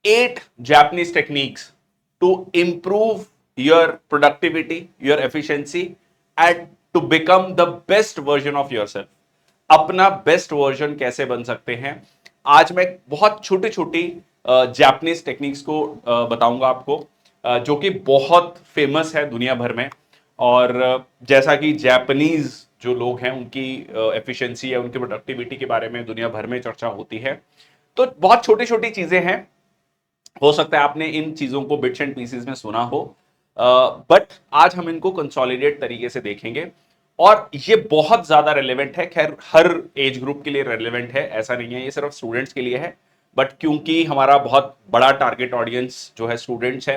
8 Japanese techniques to improve your productivity, your efficiency, and to become the best version of yourself. अपना best version कैसे बन सकते हैं, आज मैं बहुत छोटी छोटी जापानीज टेक्निक्स को बताऊंगा आपको, जो कि बहुत फेमस है दुनिया भर में। और जैसा कि जापानीज जो लोग हैं उनकी एफिशिएंसी या उनकी प्रोडक्टिविटी के बारे में दुनिया भर में चर्चा होती है, तो बहुत छोटी छोटी चीजें हैं। हो सकता है आपने इन चीजों को बिट्स एंड पीसेस में सुना हो, बट आज हम इनको कंसोलिडेट तरीके से देखेंगे। और ये बहुत ज्यादा रेलेवेंट है, खैर हर एज ग्रुप के लिए रेलेवेंट है, ऐसा नहीं है ये सिर्फ स्टूडेंट्स के लिए है। बट क्योंकि हमारा बहुत बड़ा टारगेट ऑडियंस जो है स्टूडेंट्स है,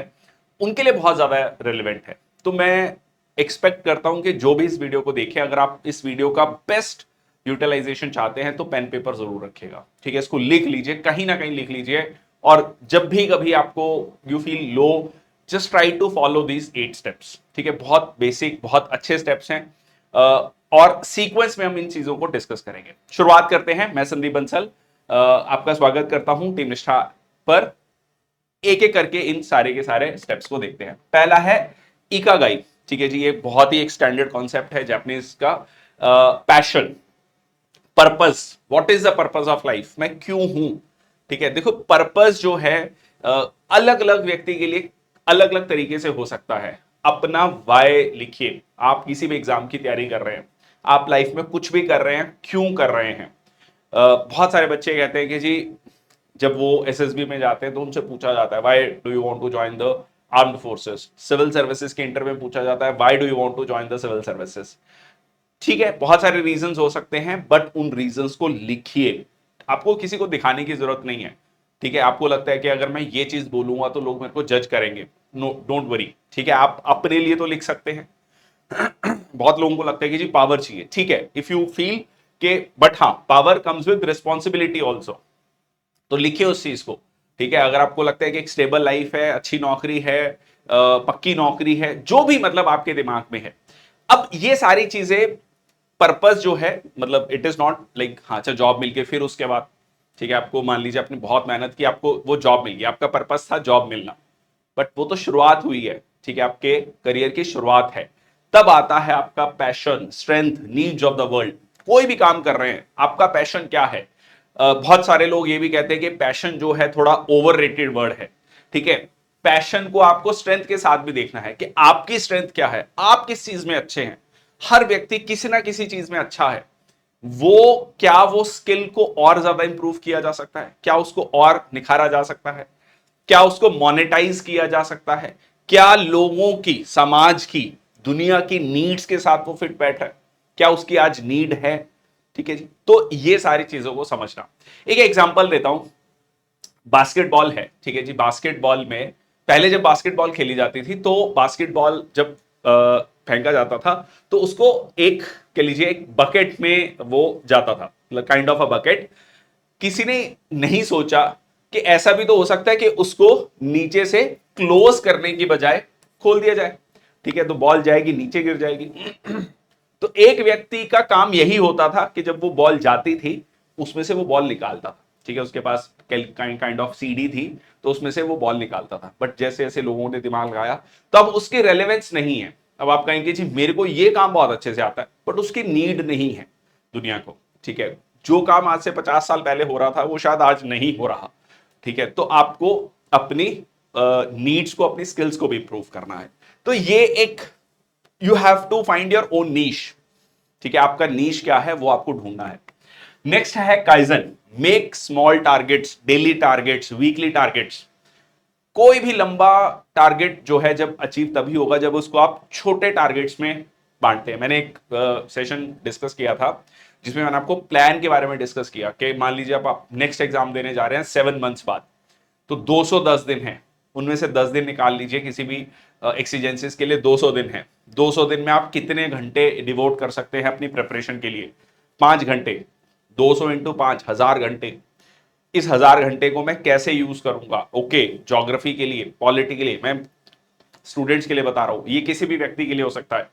उनके लिए बहुत ज्यादा रेलेवेंट है। तो मैं एक्सपेक्ट करता हूं कि जो भी इस वीडियो को देखे, अगर आप इस वीडियो का बेस्ट यूटिलाइजेशन चाहते हैं तो पेन पेपर जरूर रखिएगा, ठीक है। इसको लिख लीजिए, कहीं ना कहीं लिख लीजिए। और जब भी कभी आपको you feel low, just try to follow these 8 steps, ठीक है। बहुत बेसिक, बहुत अच्छे स्टेप्स हैं, और सीक्वेंस में हम इन चीजों को डिस्कस करेंगे। शुरुआत करते हैं। मैं संदीप बंसल आपका स्वागत करता हूं टीम निष्ठा पर। एक एक करके इन सारे के सारे स्टेप्स को देखते हैं। पहला है इकागाई, ठीक है जी। ये बहुत ही एक स्टैंडर्ड कॉन्सेप्ट है जापानीज का। Passion, purpose, what is the purpose of life, मैं क्यों हूं, ठीक है। देखो पर्पस जो है अलग अलग व्यक्ति के लिए अलग अलग तरीके से हो सकता है। अपना वाय लिखिए। आप किसी भी एग्जाम की तैयारी कर रहे हैं, आप लाइफ में कुछ भी कर रहे हैं, क्यों कर रहे हैं। बहुत सारे बच्चे कहते हैं कि जी जब वो एसएसबी में जाते हैं तो उनसे पूछा जाता है why do you want to join the armed forces. Civil services के इंटरव्यू में पूछा जाता है why do you want to join the civil services. ठीक है, बहुत सारे रीजंस हो सकते हैं, बट उन रीजंस को लिखिए। आपको किसी को दिखाने की जरूरत नहीं है, ठीक है। आपको लगता है कि अगर मैं ये चीज बोलूंगा तो लोग मेरे को जज करेंगे, नो डोंट वरी, ठीक है। आप अपने लिए तो लिख सकते हैं। बहुत लोगों को लगता है कि जी पावर चाहिए, ठीक है, इफ यू फील के, बट हाँ, power comes with responsibility also, तो लिखिए उस चीज को, ठीक है। अगर आपको लगता है कि एक स्टेबल लाइफ है, अच्छी नौकरी है, पक्की नौकरी है, जो भी मतलब आपके दिमाग में है, अब ये सारी चीजें, पर्पस जो है, मतलब इट इज नॉट लाइक हाँ अच्छा जॉब मिल गई फिर उसके बाद, ठीक है। आपको मान लीजिए आपने बहुत मेहनत की, आपको वो जॉब मिल गई, आपका पर्पस था जॉब मिलना, बट वो तो शुरुआत हुई है, ठीक है। आपके करियर की शुरुआत है। तब आता है आपका passion, strength, needs of the world. कोई भी काम कर रहे हैं, आपका पैशन क्या है। बहुत सारे लोग ये भी कहते हैं कि पैशन जो है थोड़ा ओवररेटेड वर्ड है, ठीक है। पैशन को आपको स्ट्रेंथ के साथ भी देखना है कि आपकी स्ट्रेंथ क्या है, आप किस चीज में अच्छे हैं। हर व्यक्ति किसी ना किसी चीज में अच्छा है। वो क्या वो स्किल को और ज्यादा इंप्रूव किया जा सकता है, क्या उसको और निखारा जा सकता है, क्या उसको मोनेटाइज किया जा सकता है, क्या लोगों की, समाज की, दुनिया की नीड्स के साथ वो फिट बैठा है, क्या उसकी आज नीड है, ठीक है जी। तो ये सारी चीजों को समझना। एक एग्जांपल देता हूं, बास्केटबॉल है, ठीक है जी। बास्केटबॉल में पहले जब बास्केटबॉल खेली जाती थी तो बास्केटबॉल जब फेंका जाता था तो उसको एक, कह लीजिए एक बकेट में वो जाता था, काइंड ऑफ अ बकेट। किसी ने नहीं सोचा कि ऐसा भी तो हो सकता है कि उसको नीचे से क्लोज करने की बजाय खोल दिया जाए, ठीक है। तो बॉल जाएगी, नीचे गिर जाएगी। तो एक व्यक्ति का काम यही होता था कि जब वो बॉल जाती थी उसमें से वो बॉल निकालता था, ठीक है। उसके पास काइंड ऑफ सीडी थी, तो उसमें से वो बॉल निकालता था। बट जैसे जैसे लोगों ने दिमाग लगाया तो अब उसकी रेलेवेंस नहीं है। अब आप कहेंगे जी मेरे को ये काम बहुत अच्छे से आता है, बट उसकी नीड नहीं है दुनिया को, ठीक है। जो काम आज से 50 साल पहले हो रहा था वो शायद आज नहीं हो रहा, ठीक है। तो आपको अपनी नीड्स को, अपनी स्किल्स को भी इंप्रूव करना है। तो ये एक, you have to find your own niche, ठीक है। आपका नीश क्या है वो आपको ढूंढना है। नेक्स्ट है kaizen, make small targets, daily targets, weekly targets. कोई भी लंबा टारगेट जो है जब अचीव तभी होगा जब उसको आप छोटे टारगेट्स में बांटते हैं। मैंने एक सेशन डिस्कस किया था जिसमें मैंने आपको प्लान के बारे में डिस्कस किया कि मान लीजिए आप नेक्स्ट एग्जाम देने जा रहे हैं 7 मंथ्स बाद, तो 210 दिन है, उनमें से 10 दिन निकाल लीजिए किसी भी एक्सीजेंसीज के लिए। 200 दिन है, 200 दिन में आप कितने घंटे डिवोट कर सकते हैं अपनी प्रिपरेशन के लिए। 5 घंटे, 200 इंटू 5, 1000 घंटे। इस 1000 घंटे को मैं कैसे यूज करूंगा, ओके, ज्योग्राफी के लिए, पॉलिटी के लिए, मैं स्टूडेंट्स के लिए बता रहा हूं, ये किसी भी व्यक्ति के लिए हो सकता है।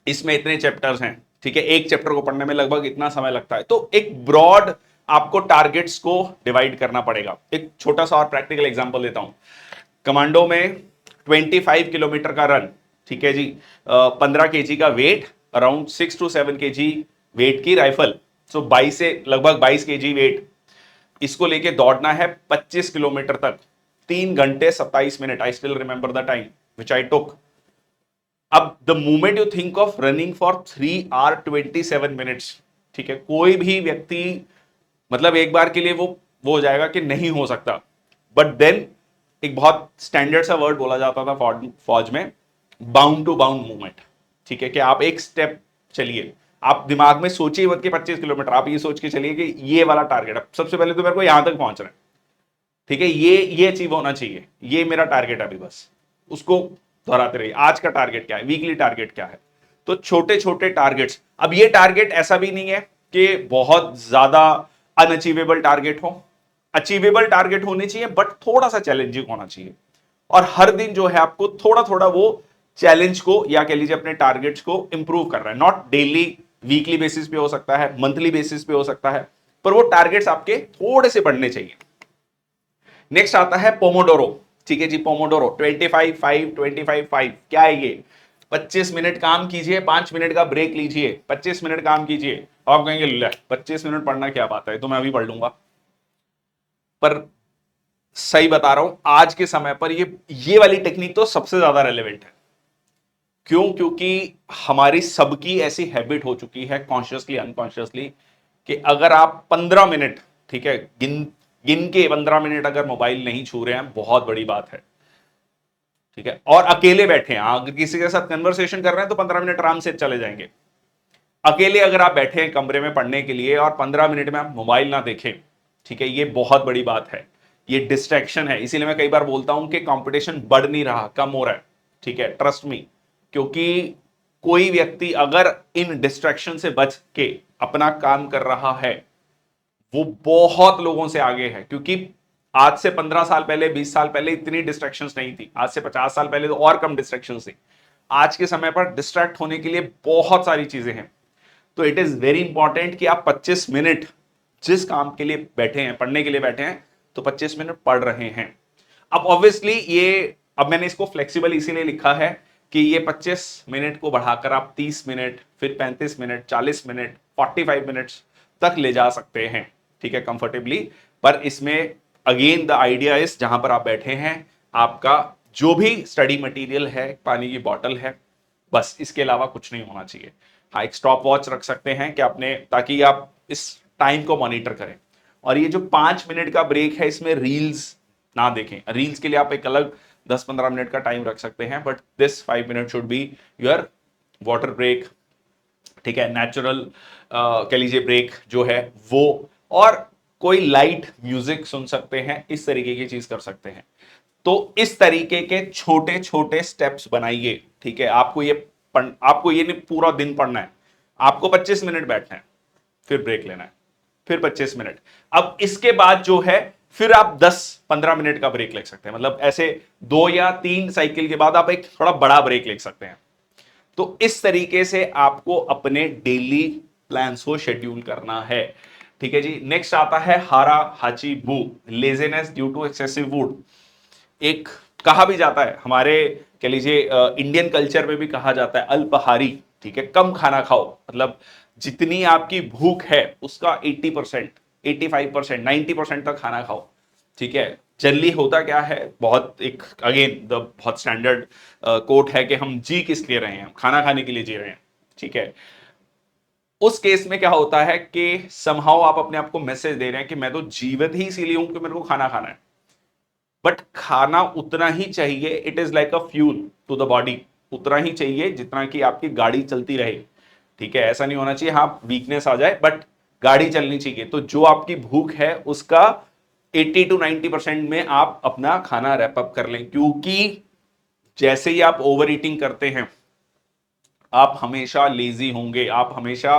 इसमें इतने चैप्टर्स हैं, ठीक है, एक चैप्टर को पढ़ने में लगभग इतना समय लगता है। तो एक ब्रॉड आपको टारगेट्स को डिवाइड करना पड़ेगा। एक छोटा सा और प्रैक्टिकल एग्जांपल देता हूं। कमांडो में 25 किलोमीटर का रन, ठीक है जी, 15 केजी का weight, around 6 to 7 KG weight की राइफल, सो 22 से लगभग 22 केजी वेट, इसको लेके दौड़ना है 25 किलोमीटर तक, 3 घंटे 27 minute. I still remember the time which I took. अब the moment you think of running for 3 hours 27 minutes, ठीक है, कोई भी व्यक्ति मतलब एक बार के लिए वो हो जाएगा कि नहीं हो सकता। बट देन एक बहुत स्टैंडर्ड सा वर्ड बोला जाता था फौज में, बाउंड टू बाउंड मूवमेंट, ठीक है, कि आप एक स्टेप चलिए, आप दिमाग में सोचिए मत कि 25 किलोमीटर, आप ये सोच के चलिए कि ये वाला टारगेट है, सबसे पहले तो मेरे को यहां तक पहुंचना है, ठीक है, ये अचीव होना चाहिए, ये मेरा टारगेट है अभी, बस उसको दोहराते रहिए। आज का टारगेट क्या है, वीकली टारगेट क्या है, तो छोटे छोटे टारगेट्स। अब ये टारगेट ऐसा भी नहीं है कि बहुत ज्यादा अनअचीवेबल टारगेट हो, अचीवेबल टारगेट होने चाहिए, बट थोड़ा सा चैलेंजिंग होना चाहिए। और हर दिन जो है आपको थोड़ा थोड़ा वो चैलेंज को या कह लीजिए अपने टारगेट्स को इंप्रूव कर रहा है। नॉट डेली, वीकली बेसिस पे हो सकता है, मंथली बेसिस पे हो सकता है, पर वो टारगेट्स आपके थोड़े से बढ़ने चाहिए। नेक्स्ट आता है पोमोडोरो, ठीक है जी, पोमोडोरो 25-5-25-5 क्या है ये? 25 मिनट काम कीजिए, 5 मिनट का ब्रेक लीजिए, 25 मिनट काम कीजिए। आप कहेंगे ले 25 मिनट पढ़ना क्या बात है, तो मैं अभी पढ़ लूंगा। पर सही बता रहा हूं, आज के समय पर ये वाली टेक्निक तो सबसे ज्यादा रेलेवेंट है। क्यों? क्योंकि हमारी सबकी ऐसी हैबिट हो चुकी है, कॉन्शियसली अनकॉन्शियसली, कि अगर आप 15 मिनट, ठीक है, गिन गिन के 15 मिनट अगर मोबाइल नहीं छू रहे हैं, बहुत बड़ी बात है, ठीक है, और अकेले बैठे हैं, अगर किसी के साथ कन्वर्सेशन कर रहे हैं तो 15 मिनट आराम से चले जाएंगे। अकेले अगर आप बैठे हैं कमरे में पढ़ने के लिए और 15 मिनट में आप मोबाइल ना देखें, ठीक है, ये बहुत बड़ी बात है, ये डिस्ट्रैक्शन है। इसीलिए मैं कई बार बोलता हूं कि कंपटीशन बढ़ नहीं रहा, कम हो रहा है, ठीक है, ट्रस्ट मी। क्योंकि कोई व्यक्ति अगर इन डिस्ट्रैक्शन से बच के अपना काम कर रहा है, वो बहुत लोगों से आगे है। क्योंकि आज से 15 साल पहले, 20 साल पहले इतनी डिस्ट्रैक्शंस नहीं थी, आज से 50 साल पहले तो और कम डिस्ट्रैक्शंस थी। आज के समय पर डिस्ट्रैक्ट होने के लिए बहुत सारी चीजें हैं। तो इट इज वेरी इंपॉर्टेंट कि आप 25 मिनट जिस काम के लिए बैठे हैं, पढ़ने के लिए बैठे हैं, तो 25 मिनट पढ़ रहे हैं। अब ऑब्वियसली अब मैंने इसको फ्लेक्सिबल इसीलिए लिखा है कि ये 25 मिनट को बढ़ाकर आप 30 मिनट, फिर 35 मिनट, 40 मिनट, 45 मिनट्स तक ले जा सकते हैं, ठीक है, कंफर्टेबली। पर इसमें अगेन द आइडिया इज, जहां पर आप बैठे हैं, आपका जो भी स्टडी मटेरियल है, पानी की बॉटल है, बस इसके अलावा कुछ नहीं होना चाहिए। हाँ, एक स्टॉप वॉच रख सकते हैं कि आपने, ताकि आप इस टाइम को मॉनिटर करें। और ये जो 5 मिनट का ब्रेक है, इसमें रील्स ना देखें। रील्स के लिए आप एक अलग 10-15 मिनट का टाइम रख सकते हैं, but this 5 minute should be your water break, ठीक है, नेचुरल कह लीजिए ब्रेक जो है वो। और कोई लाइट म्यूजिक सुन सकते हैं, इस तरीके की चीज कर सकते हैं। तो इस तरीके के छोटे छोटे स्टेप्स बनाइए, ठीक है। आपको ये नहीं पूरा दिन पढ़ना है, आपको 25 मिनट बैठना है, फिर ब्रेक लेना है, फिर 25 मिनट। अब इसके बाद जो है, फिर आप 10-15 मिनट का ब्रेक ले सकते हैं। मतलब ऐसे 2 या 3 साइकिल के बाद आप एक थोड़ा बड़ा ब्रेक ले सकते हैं। तो इस तरीके से आपको अपने डेली प्लान्स को शेड्यूल करना है, ठीक है जी। नेक्स्ट आता है हारा हाची बू, laziness due to excessive food. एक कहा भी जाता है हमारे, कह लीजिए इंडियन कल्चर में भी कहा जाता है अल्पाहारी, ठीक है, कम खाना खाओ। मतलब जितनी आपकी भूख है उसका 80%, 85%, 90% तक खाना खाओ, ठीक है। जनरली होता क्या है, बहुत एक अगेन द बहुत स्टैंडर्ड कोट है कि हम जी किस लिए रहे हैं, खाना खाने के लिए जी रहे हैं, ठीक है। उस केस में क्या होता है कि समहाउ आप अपने आप को मैसेज दे रहे हैं कि मैं तो जीवित ही इसीलिए हूं कि मेरे को खाना खाना है। बट खाना उतना ही चाहिए, it is like a fuel to the body, उतना ही चाहिए जितना कि आपकी गाड़ी चलती रहे, ठीक है। ऐसा नहीं होना चाहिए हाँ वीकनेस आ जाए, बट गाड़ी चलनी चाहिए। तो जो आपकी भूख है उसका 80 to 90% में आप अपना खाना रैप अप कर लें। क्योंकि जैसे ही आप ओवर ईटिंग करते हैं, आप हमेशा लेजी होंगे, आप हमेशा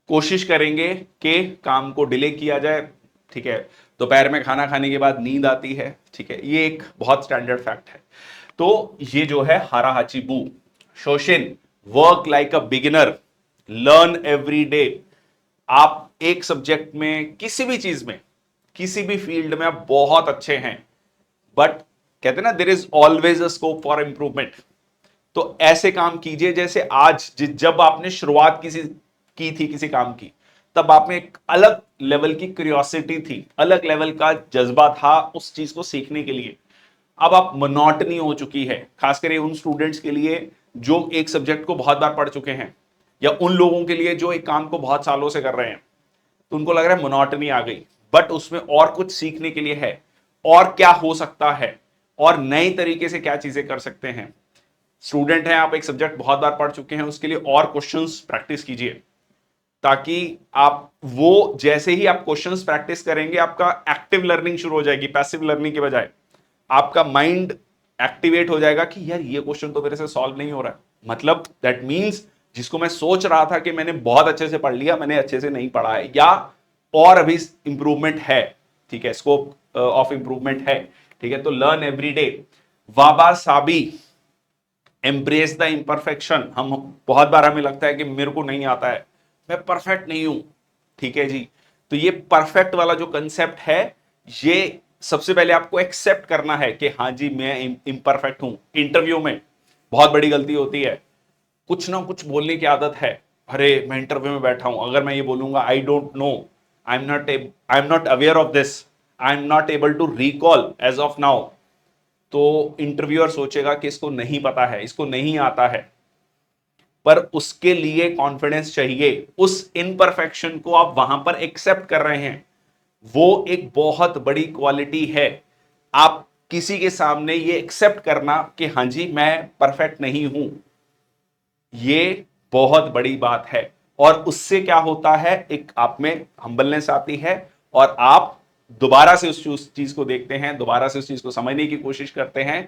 कोशिश करेंगे कि काम को डिले किया जाए, ठीक है। दोपहर में खाना खाने के बाद नींद आती है, ठीक है, ये एक बहुत स्टैंडर्ड फैक्ट है। तो ये जो है हारा हाची बू, शोशिन, work like a beginner, learn every day. आप एक सब्जेक्ट में, किसी भी चीज में, किसी भी फील्ड में आप बहुत अच्छे हैं, बट कहते हैं ना there is always a scope for improvement. तो ऐसे काम कीजिए जैसे आज जब आपने शुरुआत की थी किसी काम की, तब आप में एक अलग लेवल की क्यूरियोसिटी थी, अलग लेवल का जज्बा था उस चीज को सीखने के लिए। अब आप मोनोटनी हो चुकी है, खासकर उन स्टूडेंट्स के लिए जो एक सब्जेक्ट को बहुत बार पढ़ चुके हैं, या उन लोगों के लिए जो एक काम को बहुत सालों से कर रहे हैं, तो उनको लग रहा है मोनोटनी आ गई, बट उसमें और कुछ सीखने के लिए है, और क्या हो सकता है, और नए तरीके से क्या चीजें कर सकते हैं। स्टूडेंट हैं आप, एक सब्जेक्ट बहुत बार पढ़ चुके हैं, उसके लिए और क्वेश्चंस प्रैक्टिस कीजिए, ताकि आप वो जैसे ही आप क्वेश्चंस प्रैक्टिस करेंगे, आपका एक्टिव लर्निंग शुरू हो जाएगी, पैसिव लर्निंग के बजाय आपका माइंड एक्टिवेट हो जाएगा कि यार ये क्वेश्चन तो मेरे से सॉल्व नहीं हो रहा है, मतलब दैट मींस जिसको मैं सोच रहा था कि मैंने बहुत अच्छे से पढ़ लिया, मैंने अच्छे से नहीं पढ़ा है, या और अभी इंप्रूवमेंट है, ठीक है, स्कोप ऑफ इंप्रूवमेंट है, ठीक है। तो लर्न एवरी डे, वाबा साबी, एम्ब्रेस द इम्परफेक्शन। हम बहुत बार हमें लगता है कि मेरे को नहीं आता है, मैं परफेक्ट नहीं हूं, ठीक है जी। तो ये परफेक्ट वाला जो कंसेप्ट है, ये सबसे पहले आपको एक्सेप्ट करना है कि हाँ जी मैं इम्परफेक्ट हूं। इंटरव्यू में बहुत बड़ी गलती होती है, कुछ ना कुछ बोलने की आदत है। अरे मैं इंटरव्यू में बैठा हूं, अगर मैं ये बोलूंगा I don't know, I am not aware of this, I am not able to recall as of now, तो इंटरव्यूअर सोचेगा कि इसको नहीं पता है, इसको नहीं आता है। पर उसके लिए कॉन्फिडेंस चाहिए, उस इनपरफेक्शन को आप वहां पर एक्सेप्ट कर रहे हैं, वो एक बहुत बड़ी क्वालिटी है। आप किसी के सामने ये एक्सेप्ट करना कि हाँ जी मैं परफेक्ट नहीं हूं, ये बहुत बड़ी बात है। और उससे क्या होता है, एक आप में हम्बलनेस आती है, और आप दोबारा से उस चीज को देखते हैं, दोबारा से उस चीज को समझने की कोशिश करते हैं,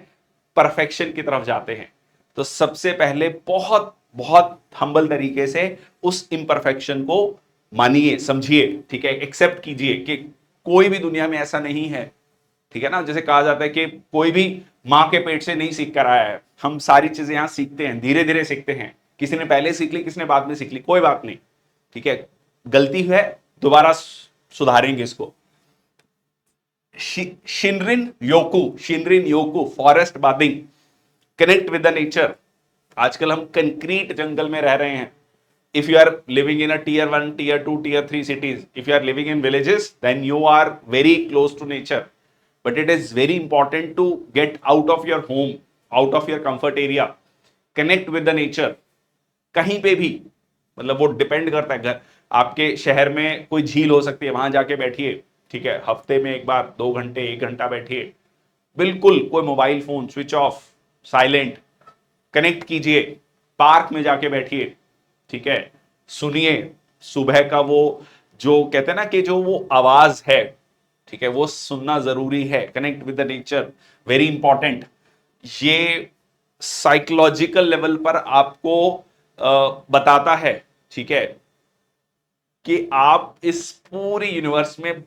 परफेक्शन की तरफ जाते हैं। तो सबसे पहले बहुत बहुत हम्बल तरीके से उस इम्परफेक्शन को मानिए, समझिए, ठीक है, एक्सेप्ट कीजिए कि कोई भी दुनिया में ऐसा नहीं है, ठीक है ना। जैसे कहा जाता है कि कोई भी मां के पेट से नहीं सीख कर आया है, हम सारी चीजें यहां सीखते हैं, धीरे धीरे सीखते हैं, किसी ने पहले सीख ली, किसी ने बाद में सीख ली, कोई बात नहीं, ठीक है, गलती है, दोबारा सुधारेंगे इसको। शिनरिन योकू, forest bathing, connect with the nature. आजकल हम कंक्रीट जंगल में रह रहे हैं। If you are living in a tier 1, tier 2, tier 3 cities, if you are living in villages, then you are very close to nature, but it is very important to get out of your home, out of your comfort area, connect with the nature। कहीं पे भी, मतलब वो depend करता है, घर आपके शहर में कोई झील हो सकती है, वहां जाके बैठिए, ठीक है, हफ्ते में एक बार 2 घंटे 1 घंटा बैठिए, बिल्कुल कोई mobile phone switch off, silent, connect कीजिए, पार्क में जाके बैठिए, ठीक है, सुनिए सुबह का वो जो कहते हैं ना कि जो वो आवाज है, ठीक है, वो सुनना जरूरी है। Connect with the nature, very important. ये साइकोलॉजिकल लेवल पर आपको बताता है, ठीक है, कि आप इस पूरी यूनिवर्स में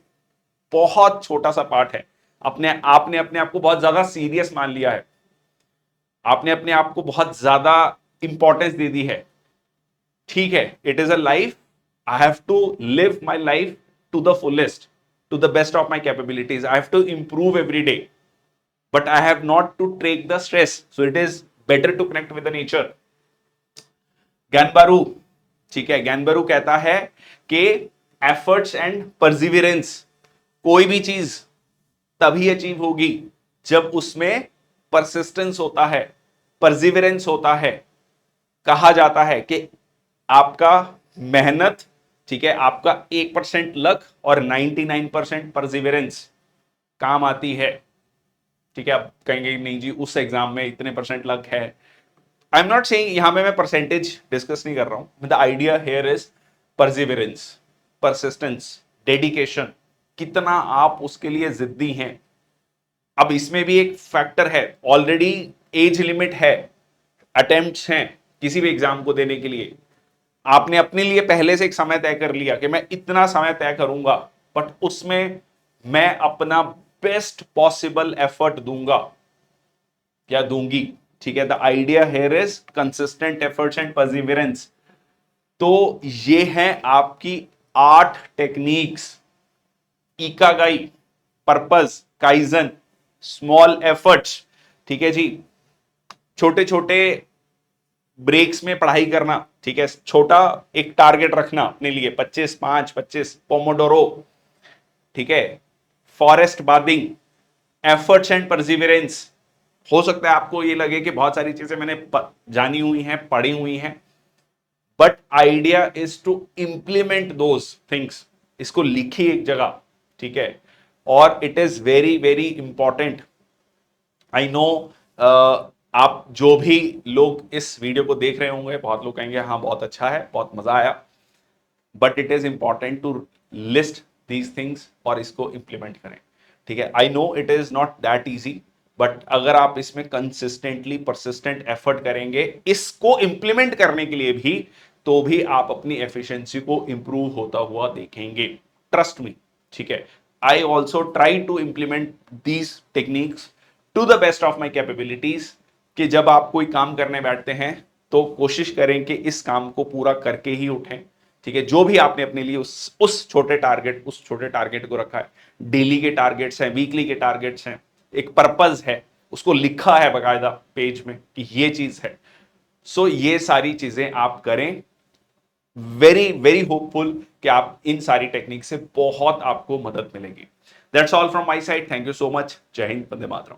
बहुत छोटा सा पार्ट है। आपने अपने आप को बहुत ज्यादा सीरियस मान लिया है, आपने अपने आप को बहुत ज्यादा इंपॉर्टेंस दे दी है, ठीक है। It is a life, I have to live my life to the fullest, to the best of my capabilities, I have to improve every day, but I have not to take the stress, so it is better to connect with the nature. ज्ञानबारू, ठीक है, ज्ञानबारू कहता है कि efforts and Perseverance, कोई भी चीज तभी अचीव होगी जब उसमें परसिस्टेंस होता है, परसिवियरेंस होता है। कहा जाता है कि आपका मेहनत, ठीक है, आपका 1% लक और 99% परसिवियरेंस काम आती है, ठीक है। आप कहेंगे नहीं जी उस एग्जाम में इतने परसेंट लक है, आई एम नॉट सेइंग, यहां पे मैं परसेंटेज डिस्कस नहीं कर रहा हूं, the idea here is Perseverance, persistence, dedication, कितना आप उसके लिए जिद्दी हैं। अब इसमें भी एक फैक्टर है, ऑलरेडी एज लिमिट है, अटेम्प्ट्स हैं किसी भी एग्जाम को देने के लिए, आपने अपने लिए पहले से एक समय तय कर लिया कि मैं इतना समय तय करूंगा, बट उसमें मैं अपना बेस्ट पॉसिबल एफर्ट दूंगा या दूंगी, ठीक है। The idea here is consistent efforts and perseverance. तो ये है आपकी 8 टेक्निक्स, इकागाई, पर्पस, काइजन, स्मॉल एफर्ट्स, ठीक है जी, छोटे छोटे ब्रेक्स में पढ़ाई करना, ठीक है, छोटा एक टारगेट रखना अपने लिए, 25, 5, 25, पोमोडोरो, ठीक है, forest bathing, efforts and Perseverance. हो सकता है आपको ये लगे कि बहुत सारी चीजें मैंने जानी हुई हैं, पढ़ी हुई हैं, but idea is to implement those things. इसको लिखिए एक जगह, ठीक है, और it is very very important. I know आप जो भी लोग इस वीडियो को देख रहे होंगे, बहुत लोग कहेंगे हाँ बहुत अच्छा है, बहुत मजा आया, but it is important to list these things और इसको इंप्लीमेंट करें, ठीक है। I know it is not that easy, but अगर आप इसमें कंसिस्टेंटली परसिस्टेंट एफर्ट करेंगे इसको इंप्लीमेंट करने के लिए भी, तो भी आप अपनी एफिशिएंसी को इंप्रूव होता हुआ देखेंगे, ट्रस्ट मी, ठीक है। I also try to implement these techniques to the best of my capabilities, कि जब आप कोई काम करने बैठते हैं तो कोशिश करें कि इस काम को पूरा करके ही उठें, ठीक है। जो भी आपने अपने लिए उस छोटे टारगेट को रखा है, डेली के टारगेट्स हैं, वीकली के टारगेट्स हैं, एक पर्पस है, उसको लिखा है बकायदा पेज में कि ये चीज है। सो ये सारी चीजें आप करें। वेरी वेरी होपफुल कि आप इन सारी टेक्निक से बहुत आपको मदद मिलेगी। That's all from my side. Thank you so much. जय हिंद, वंदे मातरम।